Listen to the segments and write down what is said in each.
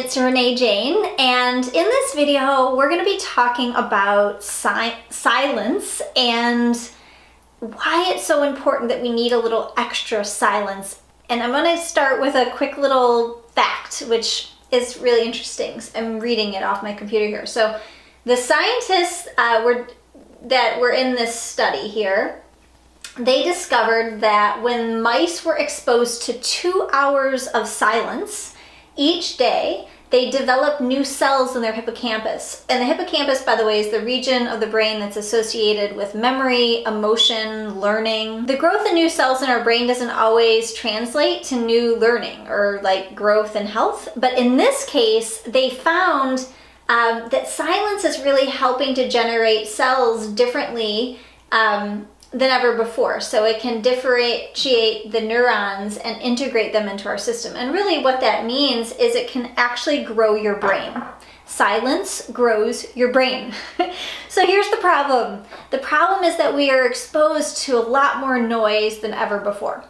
it's Renee Jane, and in this video we're going to be talking about silence and why it's so important that we need a little extra silence. And I'm going to start with a quick little fact, which is really interesting. I'm reading it off my computer here. So the scientists that were in this study here, they discovered that when mice were exposed to 2 hours of silence each day, they developed new cells in their hippocampus. And the hippocampus, by the way, is the region of the brain that's associated with memory, emotion, learning. The growth of new cells in our brain doesn't always translate to new learning or like growth and health. But in this case, they found that silence is really helping to generate cells differently than ever before. So it can differentiate the neurons and integrate them into our system. And really what that means is it can actually grow your brain. Silence grows your brain. So here's the problem. The problem is that we are exposed to a lot more noise than ever before.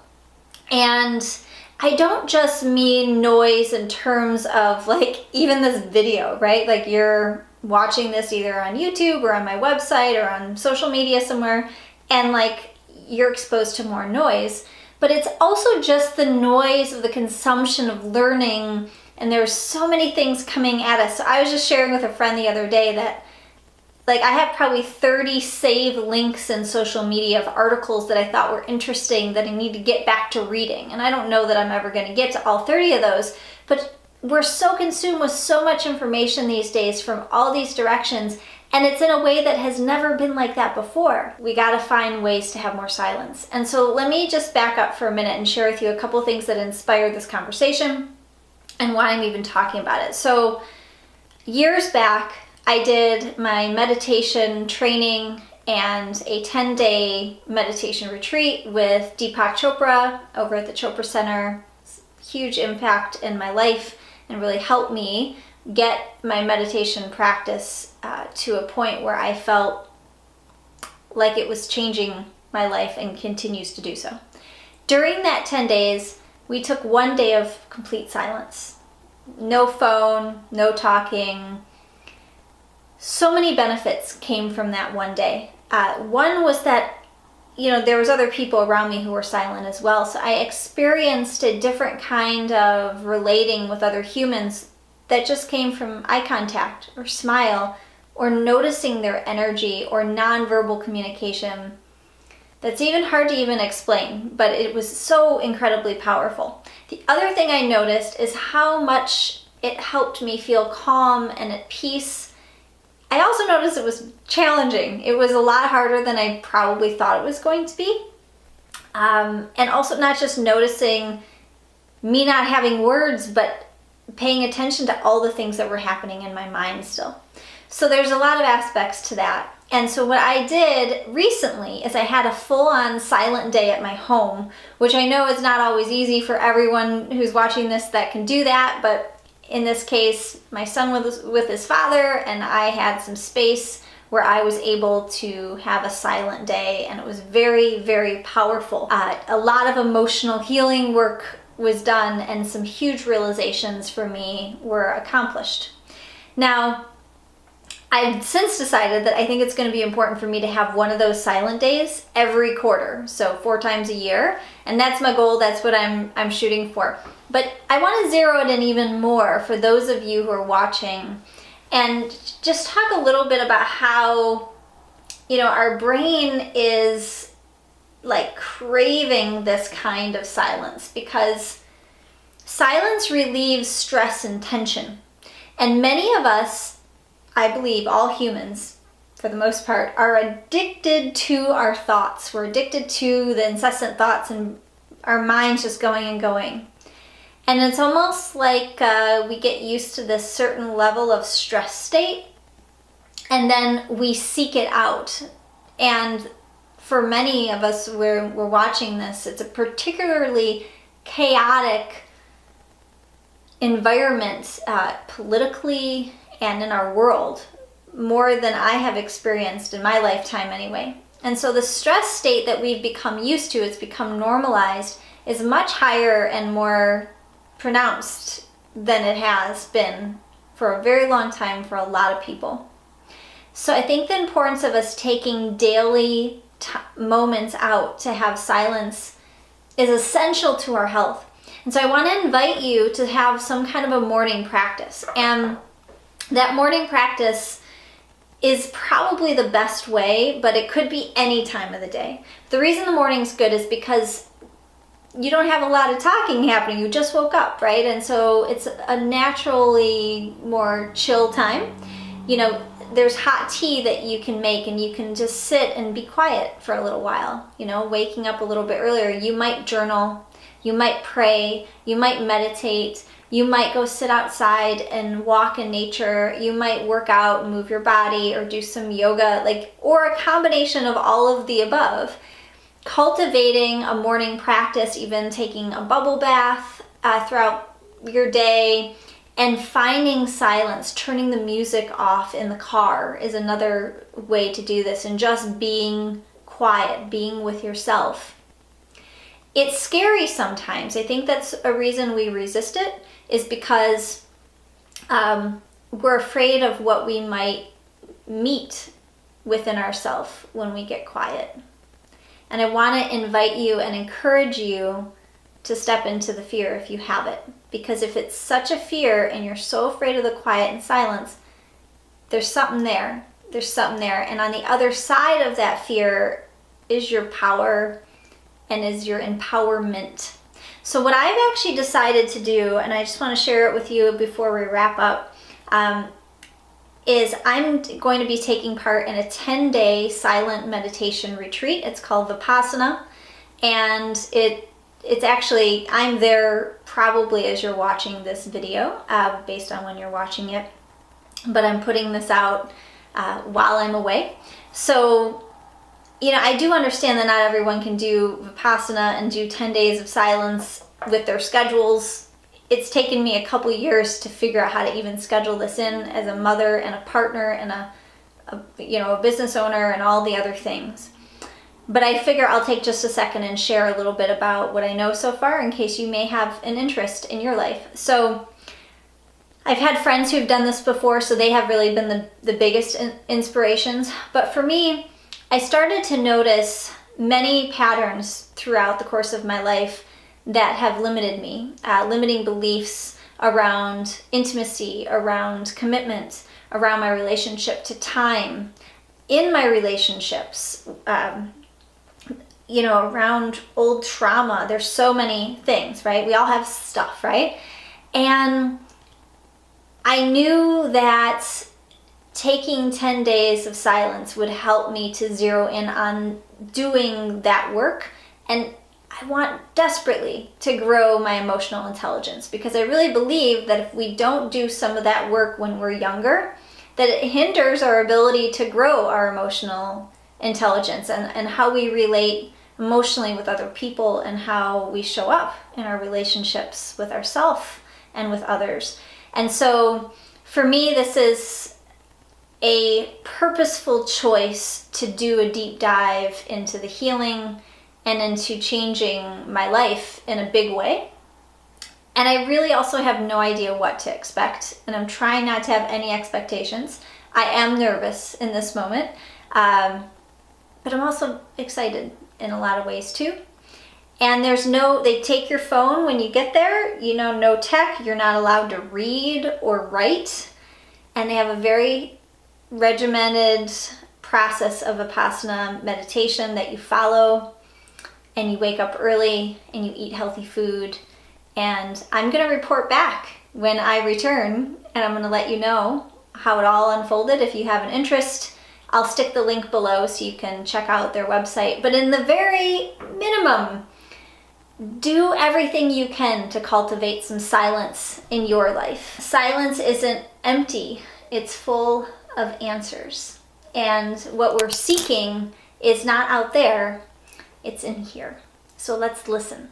And I don't just mean noise in terms of like even this video, right? Like you're watching this either on YouTube or on my website or on social media somewhere, and like you're exposed to more noise, but it's also just the noise of the consumption of learning, and there's so many things coming at us. So I was just sharing with a friend the other day that like I have probably 30 saved links in social media of articles that I thought were interesting that I need to get back to reading. And I don't know that I'm ever going to get to all 30 of those, but we're so consumed with so much information these days from all these directions. And it's in a way that has never been like that before. We gotta find ways to have more silence. And so let me just back up for a minute and share with you a couple things that inspired this conversation and why I'm even talking about it. So years back, I did my meditation training and a 10-day meditation retreat with Deepak Chopra over at the Chopra Center. Huge impact in my life and really helped me get my meditation practice to a point where I felt like it was changing my life and continues to do so. During that 10 days, we took 1 day of complete silence. No phone, no talking. So many benefits came from that 1 day. One was that, there was other people around me who were silent as well. So I experienced a different kind of relating with other humans that just came from eye contact or smile or noticing their energy or nonverbal communication. That's even hard to even explain, but it was so incredibly powerful. The other thing I noticed is how much it helped me feel calm and at peace. I also noticed it was challenging. It was a lot harder than I probably thought it was going to be. And also not just noticing me not having words, but paying attention to all the things that were happening in my mind still. So there's a lot of aspects to that. And so what I did recently is I had a full-on silent day at my home, which I know is not always easy for everyone who's watching this that can do that, but in this case, my son was with his father and I had some space where I was able to have a silent day, and it was very, very powerful. A lot of emotional healing work was done and some huge realizations for me were accomplished. Now, I've since decided that I think it's going to be important for me to have one of those silent days every quarter, so 4 times a year, and that's my goal. That's what I'm shooting for. But I want to zero it in even more for those of you who are watching and just talk a little bit about how, our brain is like craving this kind of silence, because silence relieves stress and tension. And many of us, I believe all humans for the most part, are addicted to our thoughts. We're addicted to the incessant thoughts and our minds just going and going. And it's almost like we get used to this certain level of stress state, and then we seek it out. And for many of us, we're watching this, it's a particularly chaotic environment politically and in our world, more than I have experienced in my lifetime anyway. And so the stress state that we've become used to, it's become normalized, is much higher and more pronounced than it has been for a very long time for a lot of people. So I think the importance of us taking daily moments out to have silence is essential to our health. And so I want to invite you to have some kind of a morning practice. And that morning practice is probably the best way, but it could be any time of the day. The reason the morning's good is because you don't have a lot of talking happening. You just woke up, right? And so it's a naturally more chill time. You know, there's hot tea that you can make and you can just sit and be quiet for a little while. You know, waking up a little bit earlier. You might journal, you might pray, you might meditate, you might go sit outside and walk in nature, you might work out and move your body or do some yoga, or a combination of all of the above. Cultivating a morning practice, even taking a bubble bath throughout your day, and finding silence, turning the music off in the car is another way to do this, and just being quiet, being with yourself. It's scary sometimes. I think that's a reason we resist it, is because we're afraid of what we might meet within ourselves when we get quiet. And I want to invite you and encourage you to step into the fear if you have it. Because if it's such a fear and you're so afraid of the quiet and silence, there's something there. There's something there. And on the other side of that fear is your power and is your empowerment. So what I've actually decided to do, and I just want to share it with you before we wrap up, is I'm going to be taking part in a 10-day silent meditation retreat. It's called Vipassana, and it's actually, I'm there probably as you're watching this video, based on when you're watching it, but I'm putting this out while I'm away. So, you know, I do understand that not everyone can do Vipassana and do 10 days of silence with their schedules. It's taken me a couple years to figure out how to even schedule this in as a mother and a partner and a business owner and all the other things. But I figure I'll take just a second and share a little bit about what I know so far in case you may have an interest in your life. So I've had friends who've done this before, so they have really been the biggest inspirations. But for me, I started to notice many patterns throughout the course of my life that have limited me, limiting beliefs around intimacy, around commitment, around my relationship to time, in my relationships, around old trauma. There's so many things, right? We all have stuff, right? And I knew that taking 10 days of silence would help me to zero in on doing that work. And I want desperately to grow my emotional intelligence, because I really believe that if we don't do some of that work when we're younger, that it hinders our ability to grow our emotional intelligence and how we relate emotionally with other people and how we show up in our relationships with ourselves and with others. And so for me, this is a purposeful choice to do a deep dive into the healing and into changing my life in a big way. And I really also have no idea what to expect, and I'm trying not to have any expectations. I am nervous in this moment, but I'm also excited in a lot of ways too. And they take your phone when you get there, no tech, you're not allowed to read or write, and they have a very regimented process of Vipassana meditation that you follow. And you wake up early and you eat healthy food. And I'm going to report back when I return, and I'm going to let you know how it all unfolded. If you have an interest, I'll stick the link below so you can check out their website. But in the very minimum, do everything you can to cultivate some silence in your life. Silence isn't empty, it's full of answers. And what we're seeking is not out there, it's in here. So let's listen.